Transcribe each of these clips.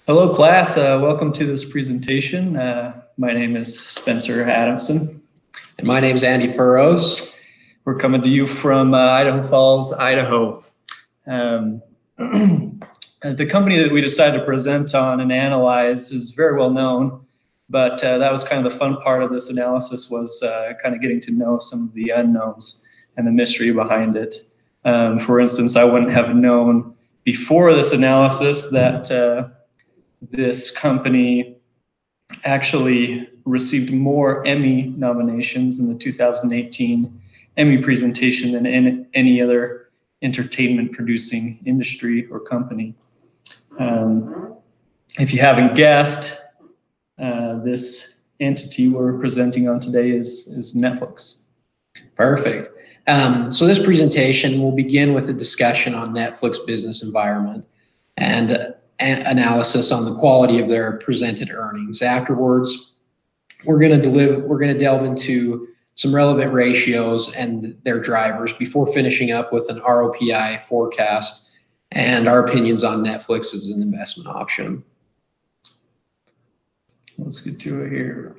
Hello, class. Welcome to this presentation. My name is Spencer Adamson. And my name is Andy Furrows. We're coming to you from Idaho Falls, Idaho. The company that we decided to present on and analyze is very well known, but that was kind of the fun part of this analysis was kind of getting to know some of the unknowns and the mystery behind it. For instance, I wouldn't have known before this analysis that this company actually received more Emmy nominations in the 2018 Emmy presentation than any other entertainment producing industry or company. If you haven't guessed, this entity we're presenting on today is Netflix. Perfect. So this presentation will begin with a discussion on Netflix business environment and analysis on the quality of their presented earnings. Afterwards, we're going to delve into some relevant ratios and their drivers before finishing up with an ROPI forecast and our opinions on Netflix as an investment option. Let's get to it here.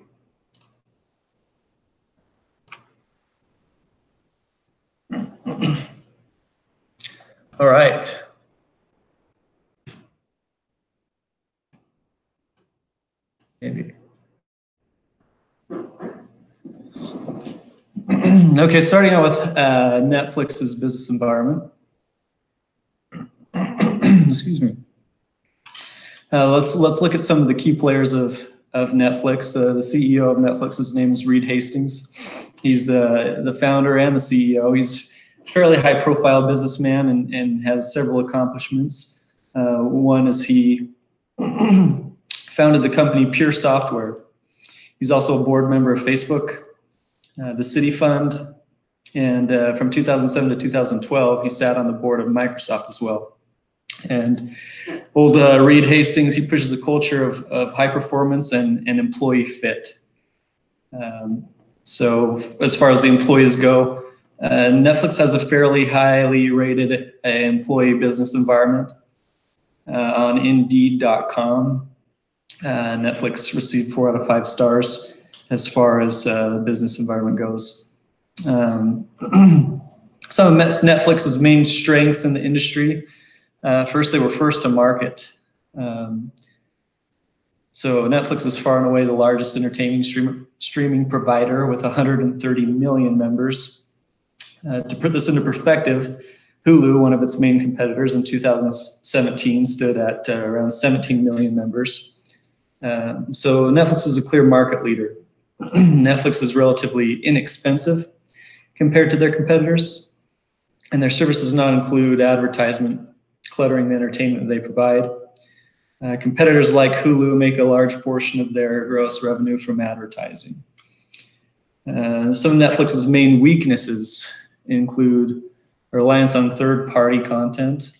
All right. Maybe. Okay, starting out with Netflix's business environment. Excuse me. Let's look at some of the key players of Netflix. The CEO of Netflix's name is Reed Hastings. He's the founder and the CEO. He's a fairly high-profile businessman and has several accomplishments. One is he founded the company Pure Software. He's also a board member of Facebook, the Citi Fund, and from 2007 to 2012, he sat on the board of Microsoft as well. And old Reed Hastings, he pushes a culture of high performance and employee fit. So as far as the employees go, Netflix has a fairly highly rated employee business environment. On Indeed.com, Netflix received 4 out of 5 stars as far as the business environment goes. Some of Netflix's main strengths in the industry. First, they were first to market. So Netflix is far and away the largest entertainment streaming provider with 130 million members. To put this into perspective, Hulu, one of its main competitors in 2017, stood at around 17 million members. So Netflix is a clear market leader. Netflix is relatively inexpensive compared to their competitors, and their services not include advertisement cluttering the entertainment they provide. Competitors like Hulu make a large portion of their gross revenue from advertising. Some of Netflix's main weaknesses include reliance on third-party content.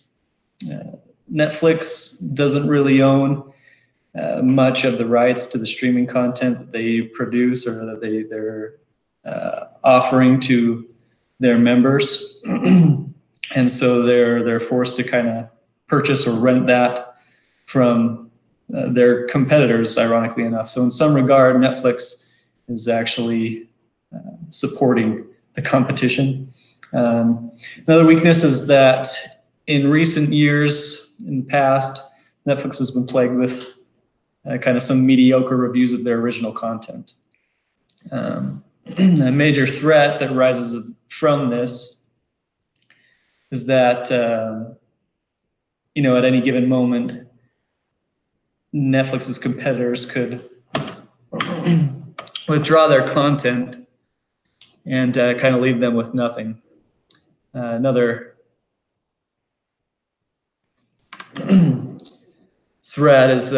Netflix doesn't really own much of the rights to the streaming content that they produce or that they're offering to their members. And so they're forced to kind of purchase or rent that from their competitors, ironically enough. So in some regard, Netflix is actually supporting the competition. Another weakness is that in recent years, in the past, Netflix has been plagued with kind of some mediocre reviews of their original content. A major threat that arises from this is that, at any given moment, Netflix's competitors could withdraw their content and kind of leave them with nothing. Another threat is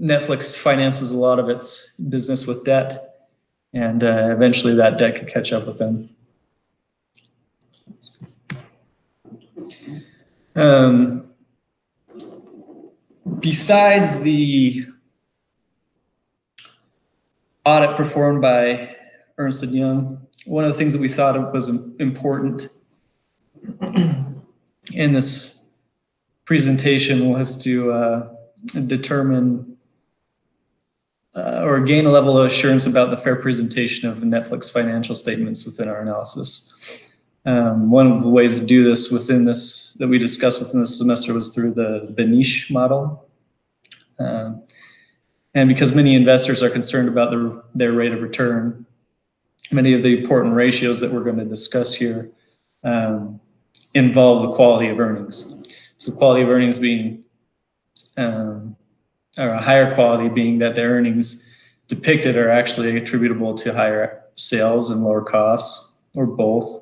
Netflix finances a lot of its business with debt, and eventually that debt could catch up with them. Besides the audit performed by Ernst & Young, one of the things that we thought was important in this presentation was to determine or gain a level of assurance about the fair presentation of Netflix financial statements within our analysis. One of the ways to do this that we discussed within this semester was through the Beneish model. And because many investors are concerned about their rate of return, many of the important ratios that we're going to discuss here involve the quality of earnings. So quality of earnings being, or a higher quality being that the earnings depicted are actually attributable to higher sales and lower costs, or both.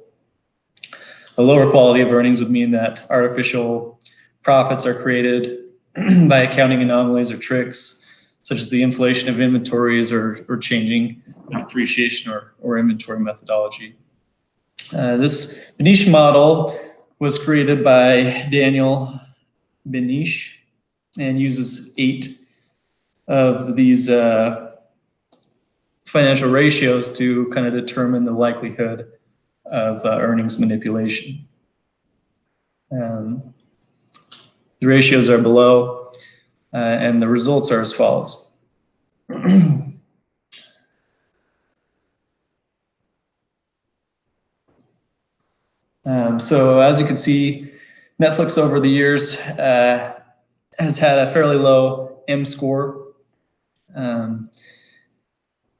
A lower quality of earnings would mean that artificial profits are created by accounting anomalies or tricks, such as the inflation of inventories or changing depreciation or inventory methodology. This Beneish model was created by Daniel Beneish and uses 8 of these financial ratios to kind of determine the likelihood of earnings manipulation. The ratios are below, and the results are as follows. So as you can see, Netflix over the years has had a fairly low M score. The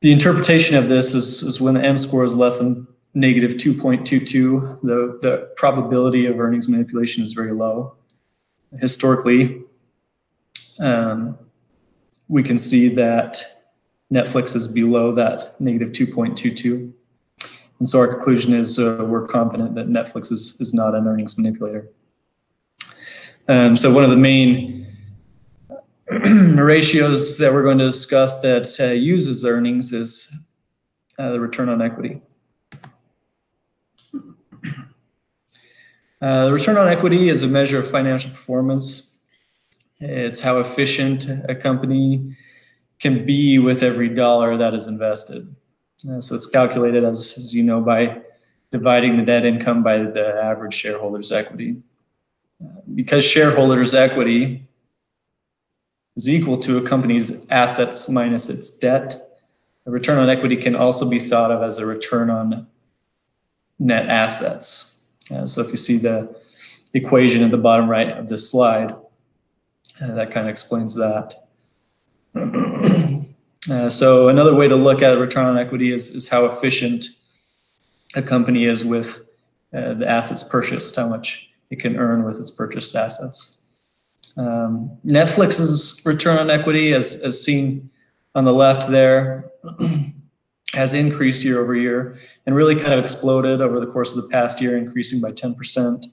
interpretation of this is when the M score is less than negative 2.22, the probability of earnings manipulation is very low. Historically, we can see that Netflix is below that negative 2.22. And so our conclusion is we're confident that Netflix is not an earnings manipulator. So one of the main ratios that we're going to discuss that uses earnings is the return on equity. The return on equity is a measure of financial performance. It's how efficient a company can be with every dollar that is invested. So it's calculated, as you know, by dividing the net income by the average shareholder's equity. Because shareholders' equity is equal to a company's assets minus its debt, a return on equity can also be thought of as a return on net assets. So if you see the equation at the bottom right of this slide, that kind of explains that. So another way to look at return on equity is how efficient a company is with the assets purchased, how much it can earn with its purchased assets. Netflix's return on equity, as seen on the left there, has increased year over year and really kind of exploded over the course of the past year, increasing by 10%.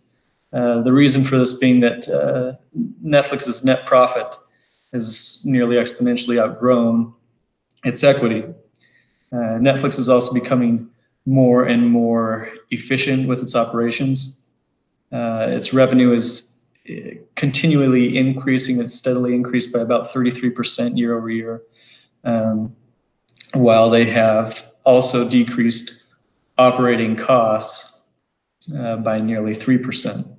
The reason for this being that Netflix's net profit has nearly exponentially outgrown its equity. Netflix is also becoming more and more efficient with its operations. Its revenue is continually increasing. It's steadily increased by about 33% year over year, while they have also decreased operating costs by nearly 3%.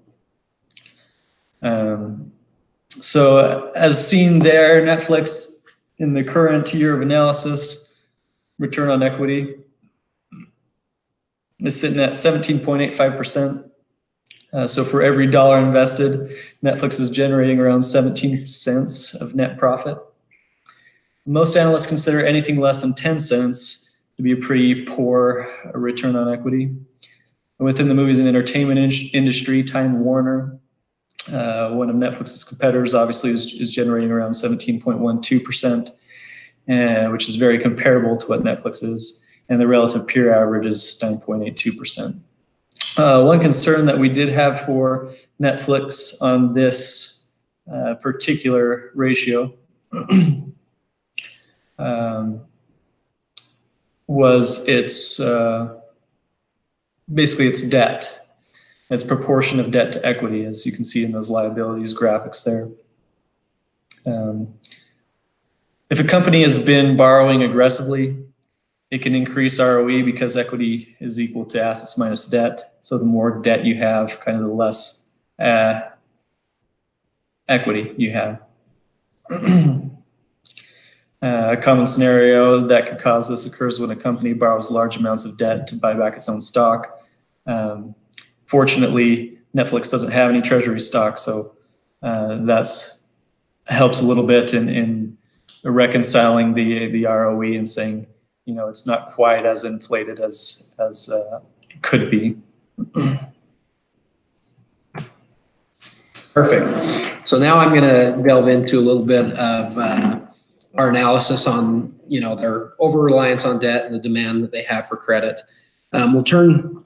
So as seen there, Netflix in the current year of analysis, return on equity is sitting at 17.85%. So for every dollar invested, Netflix is generating around 17 cents of net profit. Most analysts consider anything less than 10 cents to be a pretty poor return on equity. Within the movies and entertainment industry, Time Warner, one of Netflix's competitors, obviously is generating around 17.12%, which is very comparable to what Netflix is, and the relative peer average is 9.82%. One concern that we did have for Netflix on this particular ratio was basically its debt. Its proportion of debt to equity, as you can see in those liabilities graphics there. If a company has been borrowing aggressively, it can increase ROE because equity is equal to assets minus debt. So the more debt you have, kind of the less equity you have. A common scenario that could cause this occurs when a company borrows large amounts of debt to buy back its own stock. Fortunately, Netflix doesn't have any treasury stock, so that's helps a little bit in reconciling the ROE and saying, you know, it's not quite as inflated as it could be. Perfect. So now I'm going to delve into a little bit of our analysis on, you know, their over-reliance on debt and the demand that they have for credit. We'll turn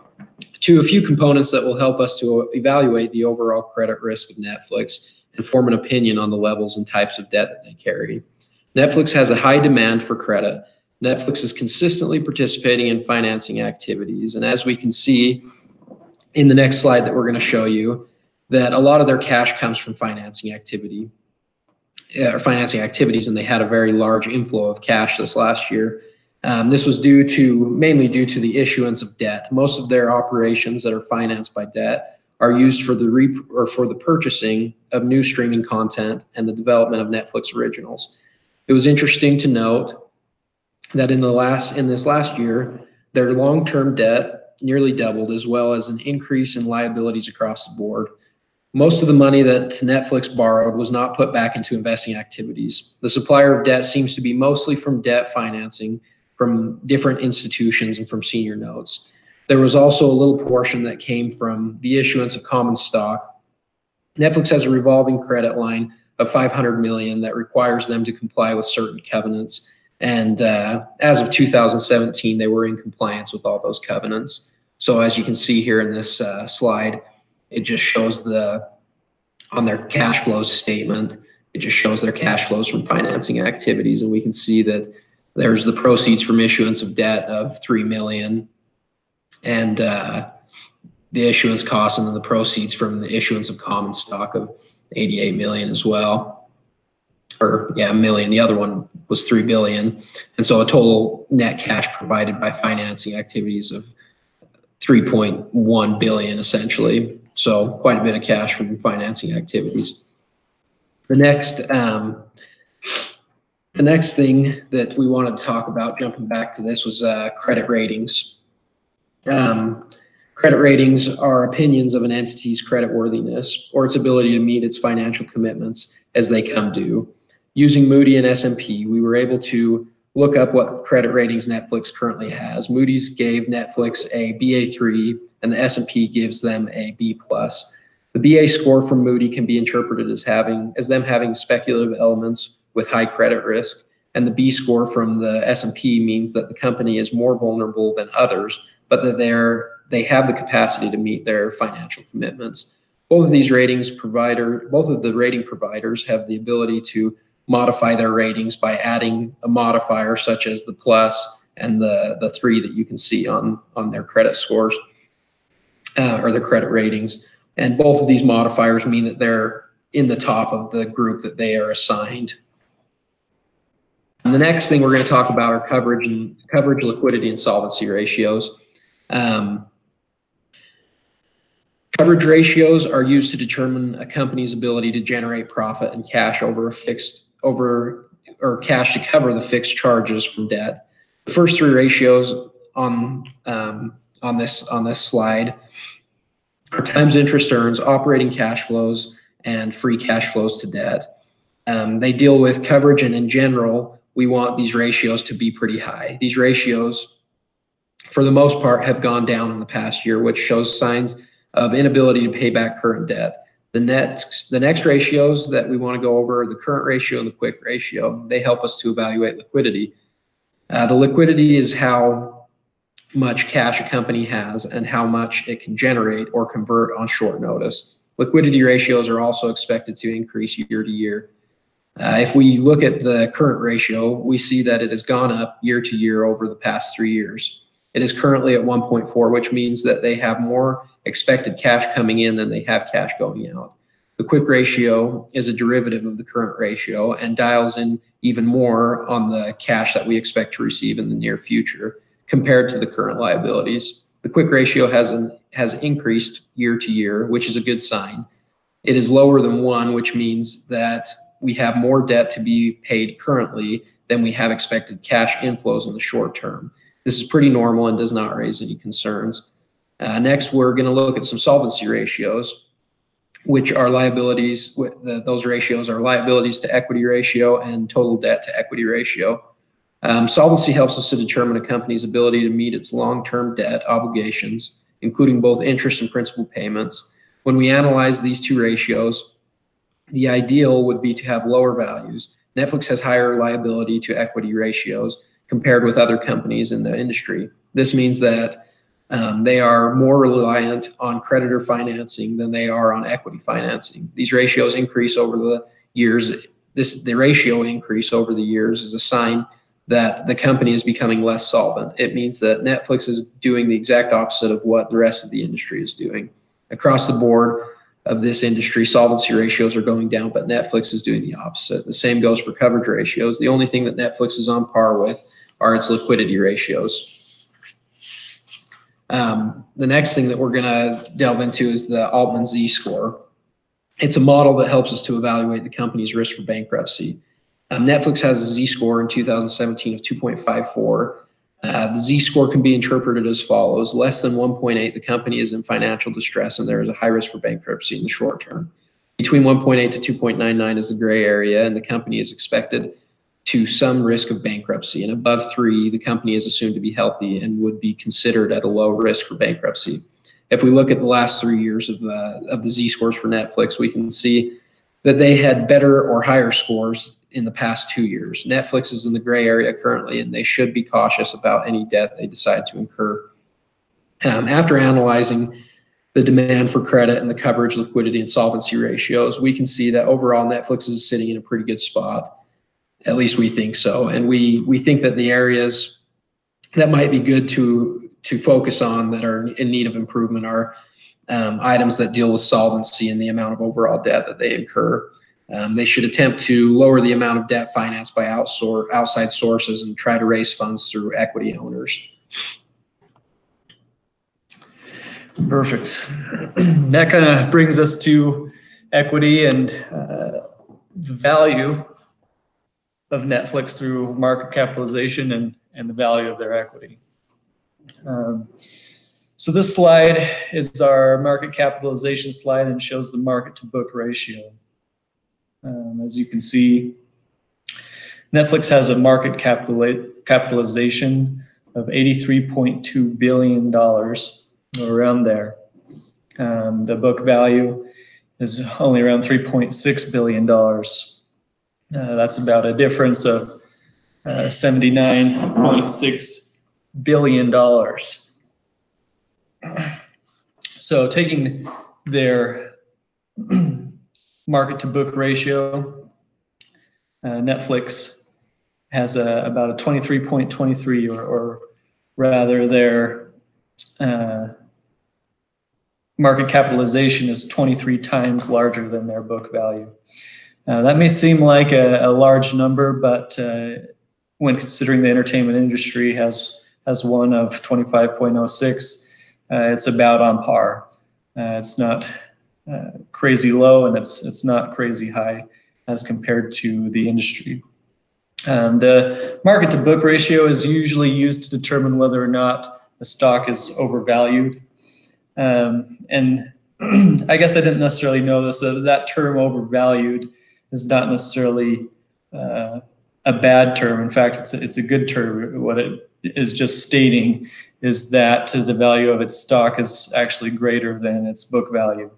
to a few components that will help us to evaluate the overall credit risk of Netflix and form an opinion on the levels and types of debt that they carry. Netflix has a high demand for credit. Netflix is consistently participating in financing activities. And as we can see in the next slide that we're going to show you, that a lot of their cash comes from financing activities, and they had a very large inflow of cash this last year. This was mainly due to the issuance of debt. Most of their operations that are financed by debt are used for the purchasing of new streaming content and the development of Netflix originals. It was interesting to note that in this last year, their long-term debt nearly doubled, as well as an increase in liabilities across the board. Most of the money that Netflix borrowed was not put back into investing activities. The supplier of debt seems to be mostly from debt financing from different institutions and from senior notes. There was also a little portion that came from the issuance of common stock. Netflix has a revolving credit line of $500 million that requires them to comply with certain covenants. And as of 2017, they were in compliance with all those covenants. So as you can see here in this slide, it just shows on their cash flow statement, it just shows their cash flows from financing activities. And we can see that there's the proceeds from issuance of debt of $3 million and the issuance costs, and then the proceeds from the issuance of common stock of $88 million as well. $1 million. The other one was $3 billion. And so a total net cash provided by financing activities of $3.1 billion essentially. So quite a bit of cash from financing activities. The next thing that we wanted to talk about, jumping back to this, was credit ratings. Credit ratings are opinions of an entity's creditworthiness or its ability to meet its financial commitments as they come due. Using Moody and S&P, we were able to look up what credit ratings Netflix currently has. Moody's gave Netflix a Ba3, and the S&P gives them a B+. The BA score from Moody can be interpreted as them having speculative elements with high credit risk, and the B score from the S&P means that the company is more vulnerable than others, but that they have the capacity to meet their financial commitments. Both of the rating providers have the ability to modify their ratings by adding a modifier such as the plus and the 3 that you can see on their credit scores or their credit ratings. And both of these modifiers mean that they're in the top of the group that they are assigned. And the next thing we're going to talk about are coverage, liquidity, and solvency ratios. Coverage ratios are used to determine a company's ability to generate profit and cash cash to cover the fixed charges from debt. The first 3 ratios on this slide are times interest earns, operating cash flows, and free cash flows to debt. They deal with coverage, and in general, we want these ratios to be pretty high. These ratios, for the most part, have gone down in the past year, which shows signs of inability to pay back current debt. The next ratios that we want to go over are the current ratio and the quick ratio. They help us to evaluate liquidity. The liquidity is how much cash a company has and how much it can generate or convert on short notice. Liquidity ratios are also expected to increase year to year. If we look at the current ratio, we see that it has gone up year to year over the past 3 years. It is currently at 1.4, which means that they have more expected cash coming in than they have cash going out. The quick ratio is a derivative of the current ratio and dials in even more on the cash that we expect to receive in the near future compared to the current liabilities. The quick ratio has increased year to year, which is a good sign. It is lower than 1, which means that we have more debt to be paid currently than we have expected cash inflows in the short term. This is pretty normal and does not raise any concerns. Next, we're going to look at some solvency ratios, which are liabilities. Those ratios are liabilities to equity ratio and total debt to equity ratio. Solvency helps us to determine a company's ability to meet its long-term debt obligations, including both interest and principal payments. When we analyze these two ratios, the ideal would be to have lower values. Netflix has higher liability to equity ratios compared with other companies in the industry. This means that they are more reliant on creditor financing than they are on equity financing. These ratios increase over the years. The ratio increase over the years is a sign that the company is becoming less solvent. It means that Netflix is doing the exact opposite of what the rest of the industry is doing. Across the board of this industry, solvency ratios are going down, but Netflix is doing the opposite. The same goes for coverage ratios. The only thing that Netflix is on par with are its liquidity ratios. The next thing that we're going to delve into is the Altman Z-score. It's a model that helps us to evaluate the company's risk for bankruptcy. Netflix has a Z-score in 2017 of 2.54. The Z-score can be interpreted as follows. Less than 1.8, the company is in financial distress and there is a high risk for bankruptcy in the short term. Between 1.8 to 2.99 is the gray area, and the company is expected to some risk of bankruptcy. And above 3, the company is assumed to be healthy and would be considered at a low risk for bankruptcy. If we look at the last 3 years of the Z-scores for Netflix, we can see that they had better or higher scores in the past 2 years. Netflix is in the gray area currently, and they should be cautious about any debt they decide to incur. After analyzing the demand for credit and the coverage, liquidity, and solvency ratios, we can see that overall Netflix is sitting in a pretty good spot. At least we think so. And we think that the areas that might be good to focus on that are in need of improvement are items that deal with solvency and the amount of overall debt that they incur. They should attempt to lower the amount of debt financed by outside sources and try to raise funds through equity owners. Perfect. That kind of brings us to equity and the value of Netflix through market capitalization and the value of their equity. So this slide is our market capitalization slide and shows the market to book ratio. As you can see, Netflix has a market capitalization of $83.2 billion, or around there. The book value is only around $3.6 billion. That's about a difference of $79.6 billion. So taking their market to book ratio, Netflix has about a 23.23, or rather their market capitalization is 23 times larger than their book value. That may seem like a large number, but when considering the entertainment industry has one of 25.06, it's about on par. It's not crazy low, and it's not crazy high as compared to the industry. The market to book ratio is usually used to determine whether or not a stock is overvalued. And I guess I didn't necessarily know this, that term overvalued is not necessarily a bad term. In fact, it's a good term. What it is just stating is that the value of its stock is actually greater than its book value.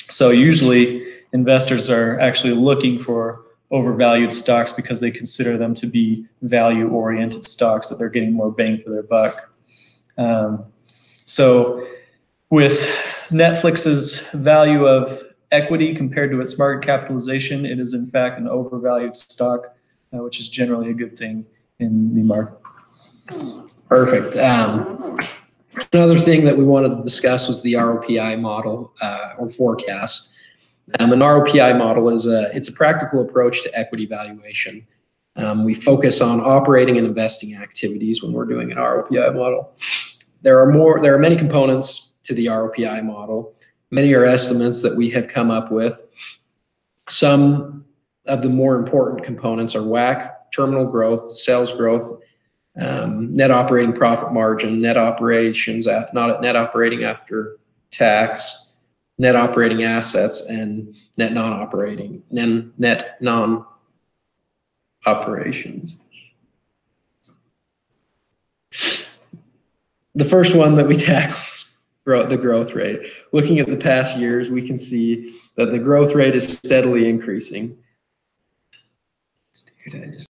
So usually investors are actually looking for overvalued stocks because they consider them to be value-oriented stocks, that they're getting more bang for their buck. So with Netflix's value of equity compared to its market capitalization, it is in fact an overvalued stock, which is generally a good thing in the market. Perfect. Another thing that we wanted to discuss was the ROPI model or forecast. An ROPI model is it's a practical approach to equity valuation. We focus on operating and investing activities when we're doing an ROPI model. There are many components to the ROPI model. Many are estimates that we have come up with. Some of the more important components are WAC, terminal growth, sales growth, net operating profit margin, net operations, net operating after tax, net operating assets, and net non-operations. The first one that we tackle is the growth rate. Looking at the past years, we can see that the growth rate is steadily increasing. Dude,